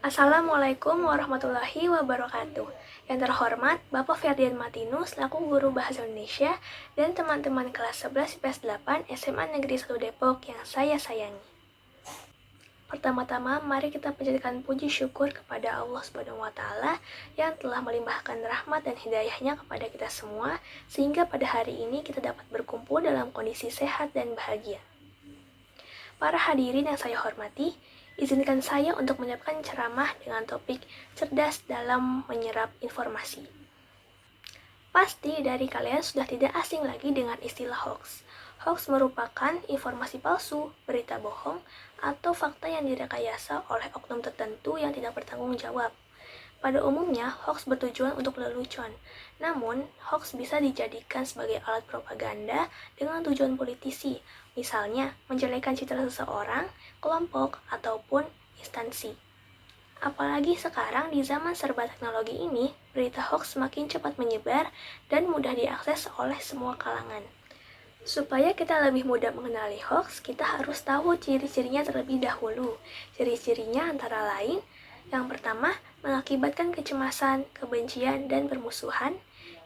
Assalamualaikum warahmatullahi wabarakatuh. Yang terhormat Bapak Ferdian Martinus selaku Guru Bahasa Indonesia dan teman-teman kelas 11 IPS 8 SMA Negeri 1 Depok yang saya sayangi. Pertama-tama, mari kita panjatkan puji syukur kepada Allah Subhanahu wa Ta'ala yang telah melimpahkan rahmat dan hidayahnya kepada kita semua, sehingga pada hari ini kita dapat berkumpul dalam kondisi sehat dan bahagia. Para hadirin yang saya hormati, izinkan saya untuk menyiapkan ceramah dengan topik cerdas dalam menyerap informasi. Pasti dari kalian sudah tidak asing lagi dengan istilah hoax. Hoax merupakan informasi palsu, berita bohong, atau fakta yang direkayasa oleh oknum tertentu yang tidak bertanggung jawab. Pada umumnya, hoax bertujuan untuk lelucon. Namun, hoax bisa dijadikan sebagai alat propaganda dengan tujuan politisi, misalnya menjelekkan citra seseorang, kelompok, ataupun instansi. Apalagi sekarang di zaman serba teknologi ini, berita hoax semakin cepat menyebar dan mudah diakses oleh semua kalangan. Supaya kita lebih mudah mengenali hoax, kita harus tahu ciri-cirinya terlebih dahulu. Ciri-cirinya antara lain, yang pertama, mengakibatkan kecemasan, kebencian, dan permusuhan.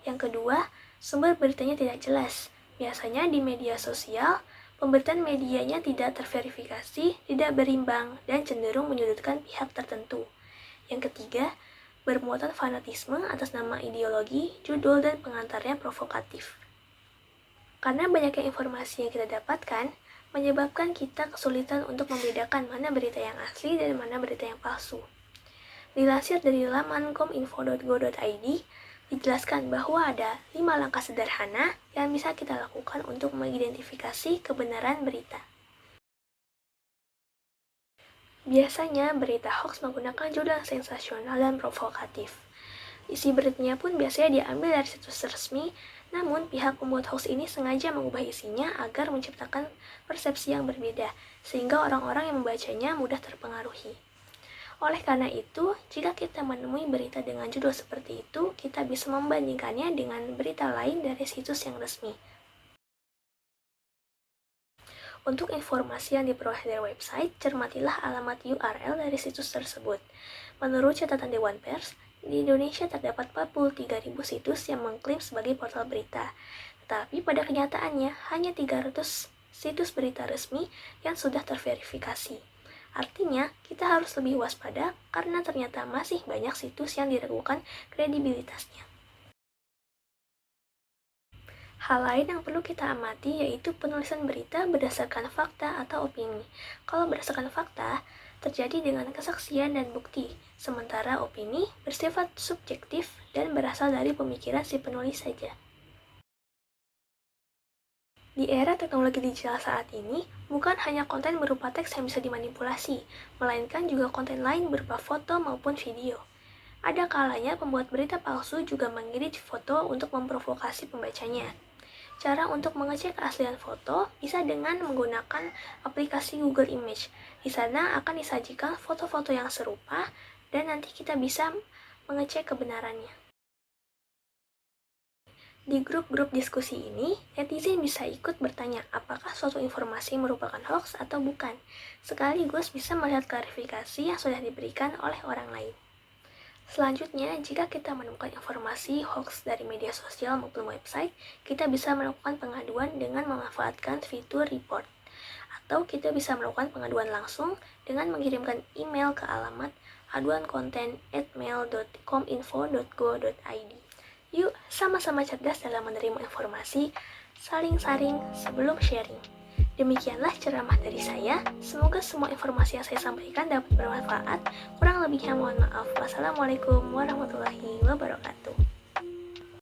Yang kedua, sumber beritanya tidak jelas. Biasanya di media sosial, pemberitaan medianya tidak terverifikasi, tidak berimbang, dan cenderung menyudutkan pihak tertentu. Yang ketiga, bermuatan fanatisme atas nama ideologi, judul, dan pengantarnya provokatif. Karena banyaknya informasi yang kita dapatkan, menyebabkan kita kesulitan untuk membedakan mana berita yang asli dan mana berita yang palsu. Dilansir dari laman kominfo.go.id, dijelaskan bahwa ada 5 langkah sederhana yang bisa kita lakukan untuk mengidentifikasi kebenaran berita. Biasanya, berita hoax menggunakan judul sensasional dan provokatif. Isi beritanya pun biasanya diambil dari situs resmi, namun pihak pembuat hoax ini sengaja mengubah isinya agar menciptakan persepsi yang berbeda, sehingga orang-orang yang membacanya mudah terpengaruhi. Oleh karena itu, jika kita menemui berita dengan judul seperti itu, kita bisa membandingkannya dengan berita lain dari situs yang resmi. Untuk informasi yang diperoleh dari website, cermatilah alamat URL dari situs tersebut. Menurut catatan Dewan Pers, di Indonesia terdapat 43.000 situs yang mengklaim sebagai portal berita. Tetapi pada kenyataannya, hanya 300 situs berita resmi yang sudah terverifikasi. Artinya, kita harus lebih waspada karena ternyata masih banyak situs yang diragukan kredibilitasnya. Hal lain yang perlu kita amati yaitu penulisan berita berdasarkan fakta atau opini. Kalau berdasarkan fakta, terjadi dengan kesaksian dan bukti, sementara opini bersifat subjektif dan berasal dari pemikiran si penulis saja. Di era teknologi digital saat ini, bukan hanya konten berupa teks yang bisa dimanipulasi, melainkan juga konten lain berupa foto maupun video. Ada kalanya pembuat berita palsu juga mengedit foto untuk memprovokasi pembacanya. Cara untuk mengecek keaslian foto bisa dengan menggunakan aplikasi Google Image. Di sana akan disajikan foto-foto yang serupa dan nanti kita bisa mengecek kebenarannya. Di grup-grup diskusi ini, netizen bisa ikut bertanya apakah suatu informasi merupakan hoax atau bukan, sekaligus bisa melihat klarifikasi yang sudah diberikan oleh orang lain. Selanjutnya, jika kita menemukan informasi hoax dari media sosial maupun website, kita bisa melakukan pengaduan dengan memanfaatkan fitur report. Atau kita bisa melakukan pengaduan langsung dengan mengirimkan email ke alamat aduankonten@mail.kominfo.go.id. Yuk, sama-sama cerdas dalam menerima informasi, saling saring sebelum sharing. Demikianlah ceramah dari saya. Semoga semua informasi yang saya sampaikan dapat bermanfaat. Kurang lebihnya mohon maaf. Wassalamualaikum warahmatullahi wabarakatuh.